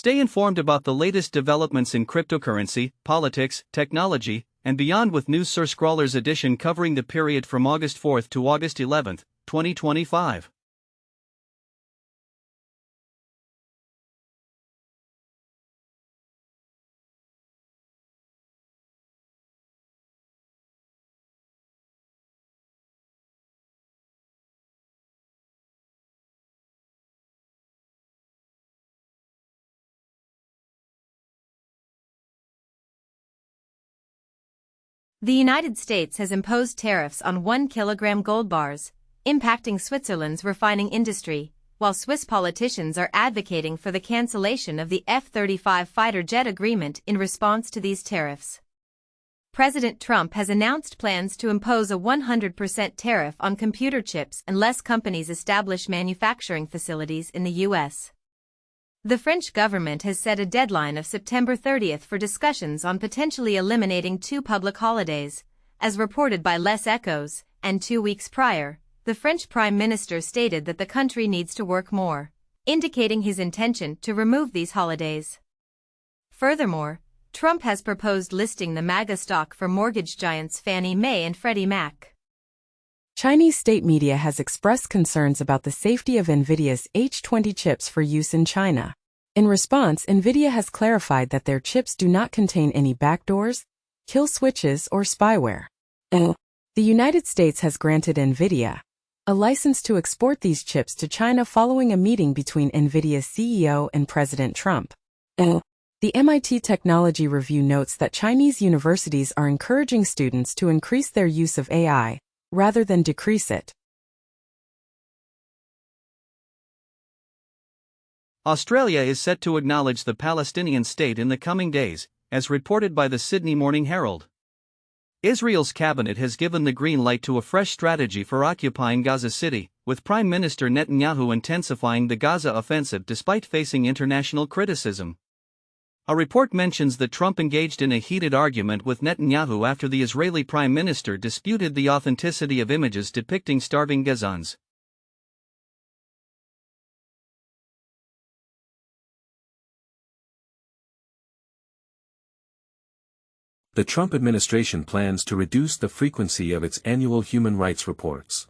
Stay informed about the latest developments in cryptocurrency, politics, technology, and beyond with News Sir Scrawler's edition covering the period from August 4 to August 11, 2025. The United States has imposed tariffs on 1 kilogram gold bars, impacting Switzerland's refining industry, while Swiss politicians are advocating for the cancellation of the F-35 fighter jet agreement in response to these tariffs. President Trump has announced plans to impose a 100% tariff on computer chips unless companies establish manufacturing facilities in the U.S. The French government has set a deadline of September 30 for discussions on potentially eliminating 2 public holidays, as reported by Les Echos, and 2 weeks prior, the French Prime Minister stated that the country needs to work more, indicating his intention to remove these holidays. Furthermore, Trump has proposed listing the MAGA stock for mortgage giants Fannie Mae and Freddie Mac. Chinese state media has expressed concerns about the safety of NVIDIA's H20 chips for use in China. In response, NVIDIA has clarified that their chips do not contain any backdoors, kill switches, or spyware. The United States has granted NVIDIA a license to export these chips to China following a meeting between NVIDIA's CEO and President Trump. The MIT Technology Review notes that Chinese universities are encouraging students to increase their use of AI, rather than decrease it. Australia is set to acknowledge the Palestinian state in the coming days, as reported by the Sydney Morning Herald. Israel's cabinet has given the green light to a fresh strategy for occupying Gaza City, with Prime Minister Netanyahu intensifying the Gaza offensive despite facing international criticism. A report mentions that Trump engaged in a heated argument with Netanyahu after the Israeli Prime Minister disputed the authenticity of images depicting starving Gazans. The Trump administration plans to reduce the frequency of its annual human rights reports.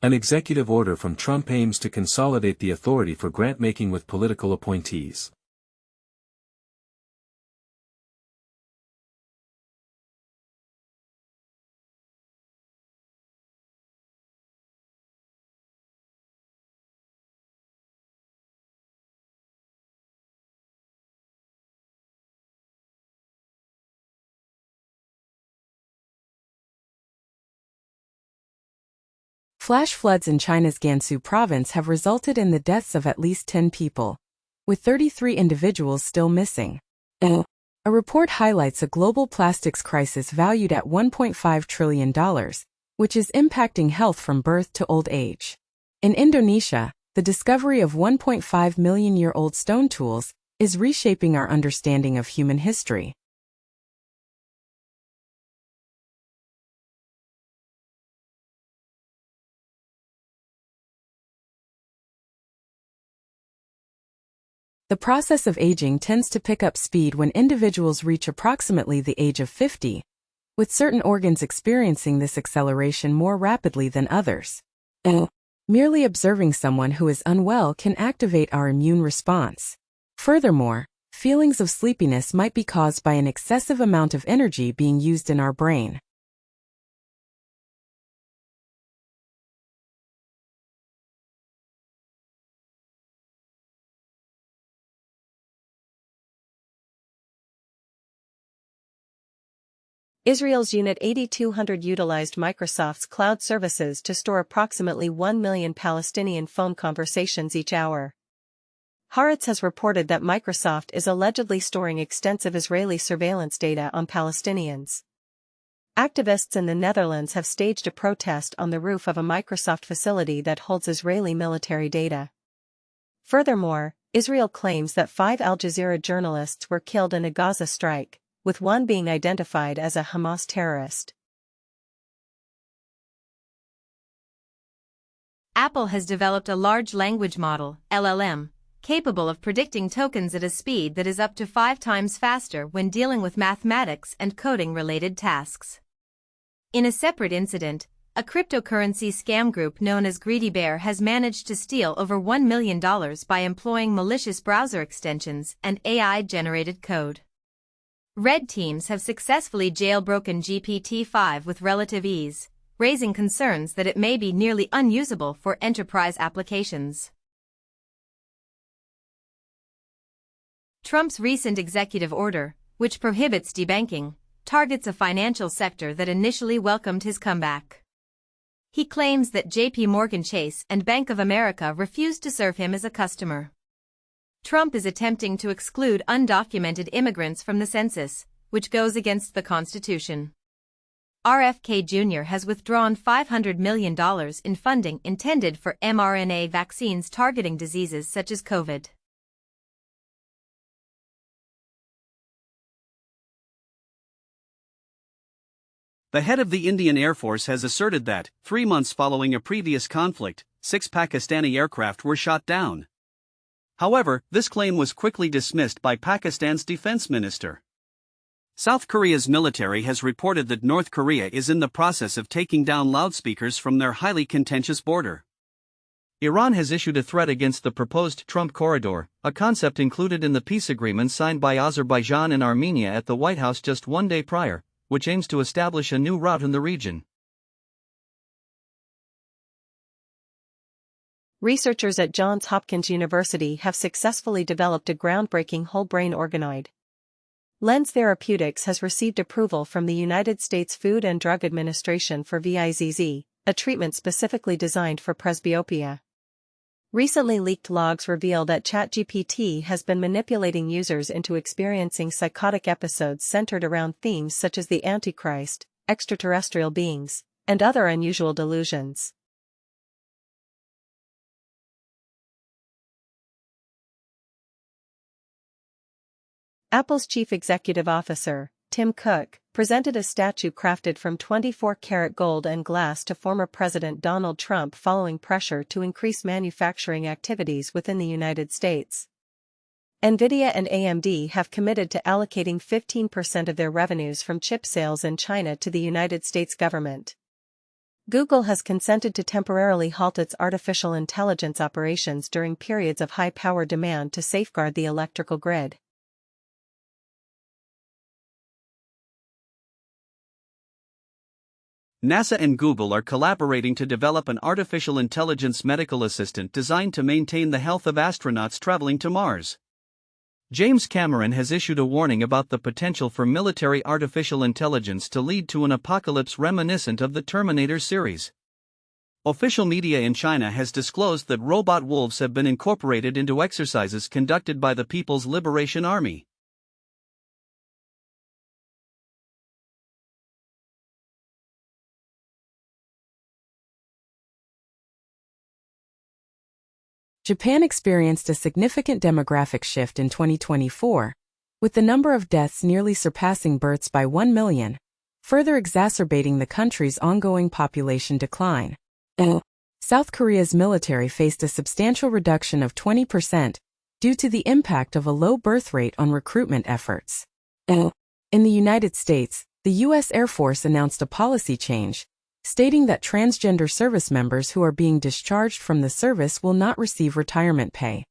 An executive order from Trump aims to consolidate the authority for grant-making with political appointees. Flash floods in China's Gansu province have resulted in the deaths of at least 10 people, with 33 individuals still missing. A report highlights a global plastics crisis valued at $1.5 trillion, which is impacting health from birth to old age. In Indonesia, the discovery of 1.5 million-year-old stone tools is reshaping our understanding of human history. The process of aging tends to pick up speed when individuals reach approximately the age of 50, with certain organs experiencing this acceleration more rapidly than others. Merely observing someone who is unwell can activate our immune response. Furthermore, feelings of sleepiness might be caused by an excessive amount of energy being used in our brain. Israel's Unit 8200 utilized Microsoft's cloud services to store approximately 1 million Palestinian phone conversations each hour. Haaretz has reported that Microsoft is allegedly storing extensive Israeli surveillance data on Palestinians. Activists in the Netherlands have staged a protest on the roof of a Microsoft facility that holds Israeli military data. Furthermore, Israel claims that 5 Al Jazeera journalists were killed in a Gaza strike, with one being identified as a Hamas terrorist. Apple has developed a large language model, LLM, capable of predicting tokens at a speed that is up to 5 times faster when dealing with mathematics and coding-related tasks. In a separate incident, a cryptocurrency scam group known as Greedy Bear has managed to steal over $1 million by employing malicious browser extensions and AI-generated code. Red teams have successfully jailbroken GPT-5 with relative ease, raising concerns that it may be nearly unusable for enterprise applications. Trump's recent executive order, which prohibits debanking, targets a financial sector that initially welcomed his comeback. He claims that J.P. Morgan Chase and Bank of America refused to serve him as a customer. Trump is attempting to exclude undocumented immigrants from the census, which goes against the Constitution. RFK Jr. has withdrawn $500 million in funding intended for mRNA vaccines targeting diseases such as COVID. The head of the Indian Air Force has asserted that, 3 months following a previous conflict, 6 Pakistani aircraft were shot down. However, this claim was quickly dismissed by Pakistan's defense minister. South Korea's military has reported that North Korea is in the process of taking down loudspeakers from their highly contentious border. Iran has issued a threat against the proposed Trump Corridor, a concept included in the peace agreement signed by Azerbaijan and Armenia at the White House just 1 day prior, which aims to establish a new route in the region. Researchers at Johns Hopkins University have successfully developed a groundbreaking whole-brain organoid. Lens Therapeutics has received approval from the United States Food and Drug Administration for VIZZ, a treatment specifically designed for presbyopia. Recently leaked logs reveal that ChatGPT has been manipulating users into experiencing psychotic episodes centered around themes such as the Antichrist, extraterrestrial beings, and other unusual delusions. Apple's chief executive officer, Tim Cook, presented a statue crafted from 24-karat gold and glass to former President Donald Trump following pressure to increase manufacturing activities within the United States. NVIDIA and AMD have committed to allocating 15% of their revenues from chip sales in China to the United States government. Google has consented to temporarily halt its artificial intelligence operations during periods of high power demand to safeguard the electrical grid. NASA and Google are collaborating to develop an artificial intelligence medical assistant designed to maintain the health of astronauts traveling to Mars. James Cameron has issued a warning about the potential for military artificial intelligence to lead to an apocalypse reminiscent of the Terminator series. Official media in China has disclosed that robot wolves have been incorporated into exercises conducted by the People's Liberation Army. Japan experienced a significant demographic shift in 2024, with the number of deaths nearly surpassing births by 1 million, further exacerbating the country's ongoing population decline. South Korea's military faced a substantial reduction of 20% due to the impact of a low birth rate on recruitment efforts. In the United States, the U.S. Air Force announced a policy change, stating that transgender service members who are being discharged from the service will not receive retirement pay.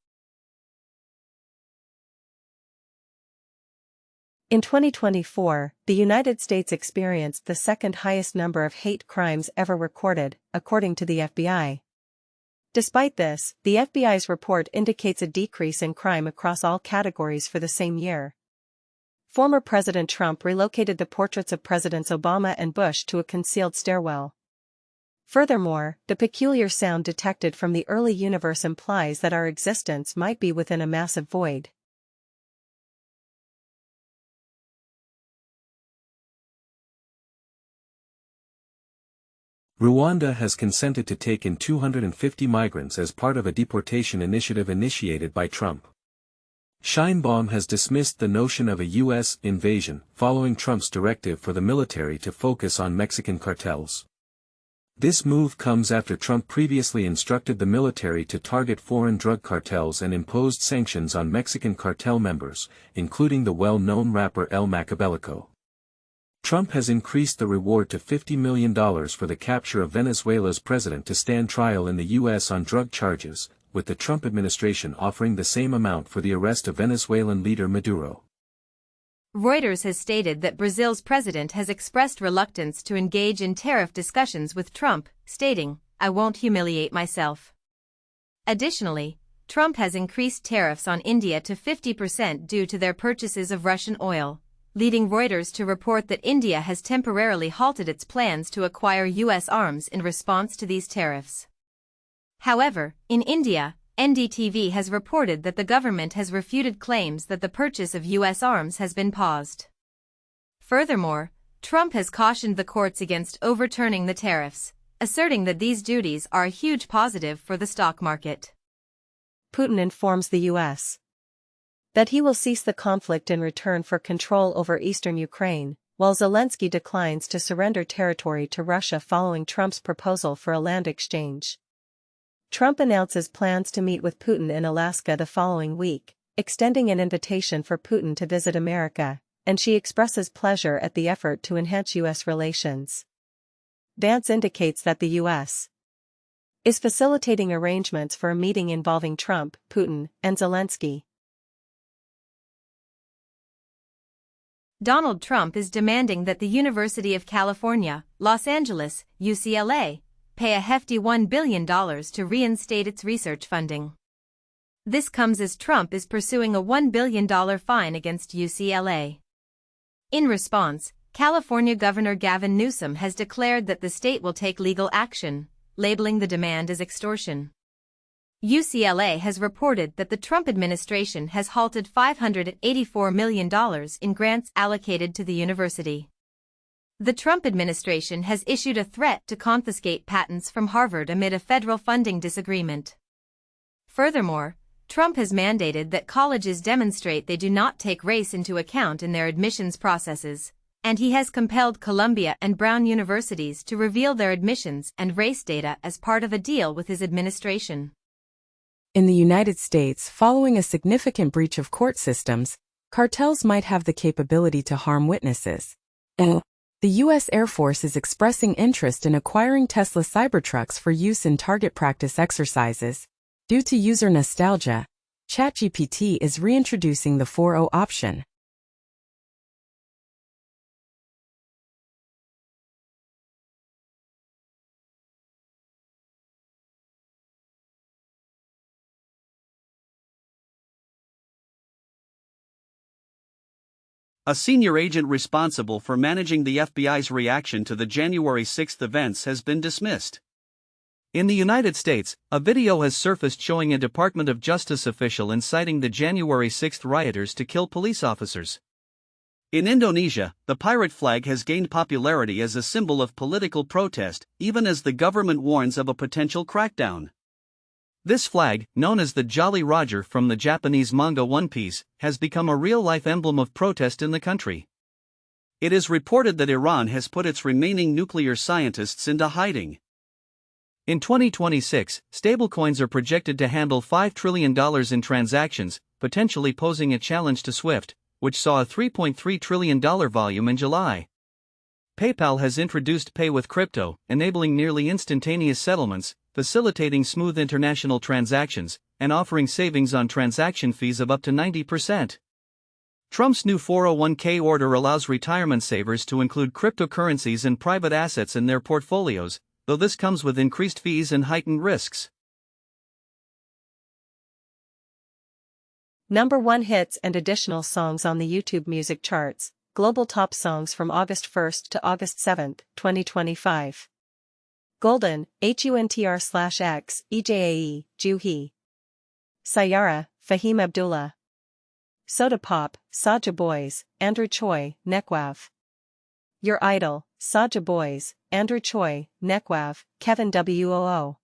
In 2024, the United States experienced the second highest number of hate crimes ever recorded, according to the FBI. Despite this, the FBI's report indicates a decrease in crime across all categories for the same year. Former President Trump relocated the portraits of Presidents Obama and Bush to a concealed stairwell. Furthermore, the peculiar sound detected from the early universe implies that our existence might be within a massive void. Rwanda has consented to take in 250 migrants as part of a deportation initiative initiated by Trump. Sheinbaum has dismissed the notion of a U.S. invasion following Trump's directive for the military to focus on Mexican cartels. This move comes after Trump previously instructed the military to target foreign drug cartels and imposed sanctions on Mexican cartel members, including the well-known rapper El Macabelico. Trump has increased the reward to $50 million for the capture of Venezuela's president to stand trial in the U.S. on drug charges, with the Trump administration offering the same amount for the arrest of Venezuelan leader Maduro. Reuters has stated that Brazil's president has expressed reluctance to engage in tariff discussions with Trump, stating, "I won't humiliate myself." Additionally, Trump has increased tariffs on India to 50% due to their purchases of Russian oil, leading Reuters to report that India has temporarily halted its plans to acquire U.S. arms in response to these tariffs. However, in India, NDTV has reported that the government has refuted claims that the purchase of U.S. arms has been paused. Furthermore, Trump has cautioned the courts against overturning the tariffs, asserting that these duties are a huge positive for the stock market. Putin informs the U.S. that he will cease the conflict in return for control over eastern Ukraine, while Zelensky declines to surrender territory to Russia following Trump's proposal for a land exchange. Trump announces plans to meet with Putin in Alaska the following week, extending an invitation for Putin to visit America, and she expresses pleasure at the effort to enhance U.S. relations. Vance indicates that the U.S. is facilitating arrangements for a meeting involving Trump, Putin, and Zelensky. Donald Trump is demanding that the University of California, Los Angeles, UCLA, pay a hefty $1 billion to reinstate its research funding. This comes as Trump is pursuing a $1 billion fine against UCLA. In response, California Governor Gavin Newsom has declared that the state will take legal action, labeling the demand as extortion. UCLA has reported that the Trump administration has halted $584 million in grants allocated to the university. The Trump administration has issued a threat to confiscate patents from Harvard amid a federal funding disagreement. Furthermore, Trump has mandated that colleges demonstrate they do not take race into account in their admissions processes, and he has compelled Columbia and Brown universities to reveal their admissions and race data as part of a deal with his administration. In the United States, following a significant breach of court systems, cartels might have the capability to harm witnesses. The U.S. Air Force is expressing interest in acquiring Tesla Cybertrucks for use in target practice exercises. Due to user nostalgia, ChatGPT is reintroducing the 4.0 option. A senior agent responsible for managing the FBI's reaction to the January 6 events has been dismissed. In the United States, a video has surfaced showing a Department of Justice official inciting the January 6 rioters to kill police officers. In Indonesia, the pirate flag has gained popularity as a symbol of political protest, even as the government warns of a potential crackdown. This flag, known as the Jolly Roger from the Japanese manga One Piece, has become a real-life emblem of protest in the country. It is reported that Iran has put its remaining nuclear scientists into hiding. In 2026, stablecoins are projected to handle $5 trillion in transactions, potentially posing a challenge to SWIFT, which saw a $3.3 trillion volume in July. PayPal has introduced Pay with Crypto, enabling nearly instantaneous settlements, facilitating smooth international transactions, and offering savings on transaction fees of up to 90%. Trump's new 401k order allows retirement savers to include cryptocurrencies and private assets in their portfolios, though this comes with increased fees and heightened risks. Number 1 hits and additional songs on the YouTube music charts. Global top songs from August 1st to August 7th, 2025. Golden, HUNTR/X, EJAE, Juhi. Sayara, Fahim Abdullah. Soda Pop, Saja Boys, Andrew Choi, Nekwav. Your Idol, Saja Boys, Andrew Choi, Nekwav, Kevin WOO.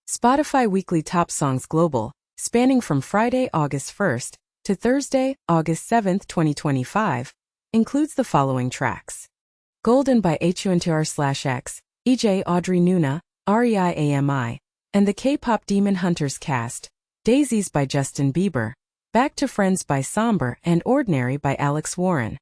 Spotify Weekly Top Songs Global, spanning from Friday, August 1st to Thursday, August 7th, 2025, includes the following tracks. Golden by HUNTR/X, EJ Audrey Nuna, REIAMI, and the K-pop Demon Hunters cast, Daisies by Justin Bieber, Back to Friends by Somber and Ordinary by Alex Warren.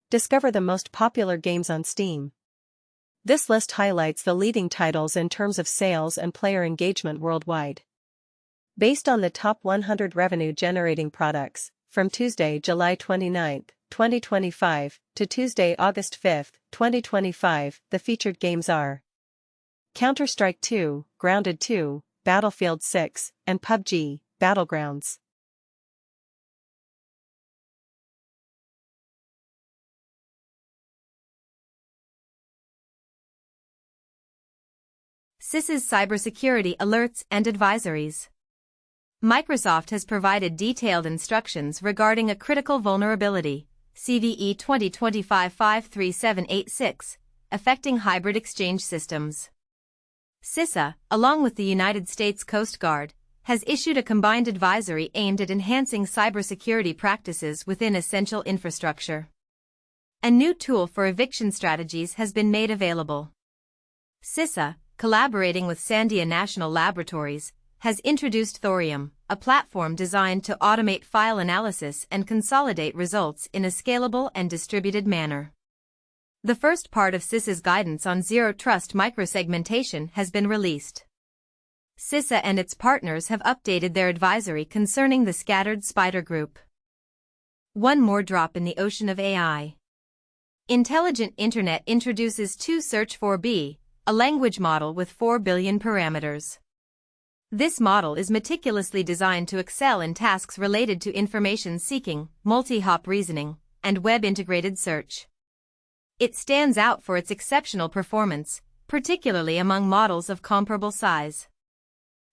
Discover the most popular games on Steam. This list highlights the leading titles in terms of sales and player engagement worldwide. Based on the top 100 revenue-generating products, from Tuesday, July 29, 2025, to Tuesday, August 5, 2025, the featured games are Counter-Strike 2, Grounded 2, Battlefield 6, and PUBG, Battlegrounds. CISA's cybersecurity alerts and advisories. Microsoft has provided detailed instructions regarding a critical vulnerability, CVE 2025-53786, affecting hybrid exchange systems. CISA, along with the United States Coast Guard, has issued a combined advisory aimed at enhancing cybersecurity practices within essential infrastructure. A new tool for eviction strategies has been made available. CISA, collaborating with Sandia National Laboratories, has introduced Thorium, a platform designed to automate file analysis and consolidate results in a scalable and distributed manner. The first part of CISA's guidance on zero-trust microsegmentation has been released. CISA and its partners have updated their advisory concerning the scattered spider group. One more drop in the ocean of AI. Intelligent Internet introduces 2Search4B, a language model with 4 billion parameters. This model is meticulously designed to excel in tasks related to information seeking, multi-hop reasoning, and web-integrated search. It stands out for its exceptional performance, particularly among models of comparable size.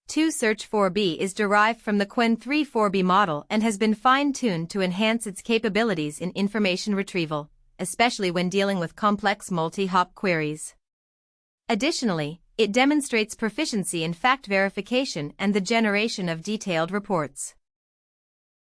2Search4B is derived from the Qwen 3.4B model and has been fine-tuned to enhance its capabilities in information retrieval, especially when dealing with complex multi-hop queries. Additionally, it demonstrates proficiency in fact verification and the generation of detailed reports.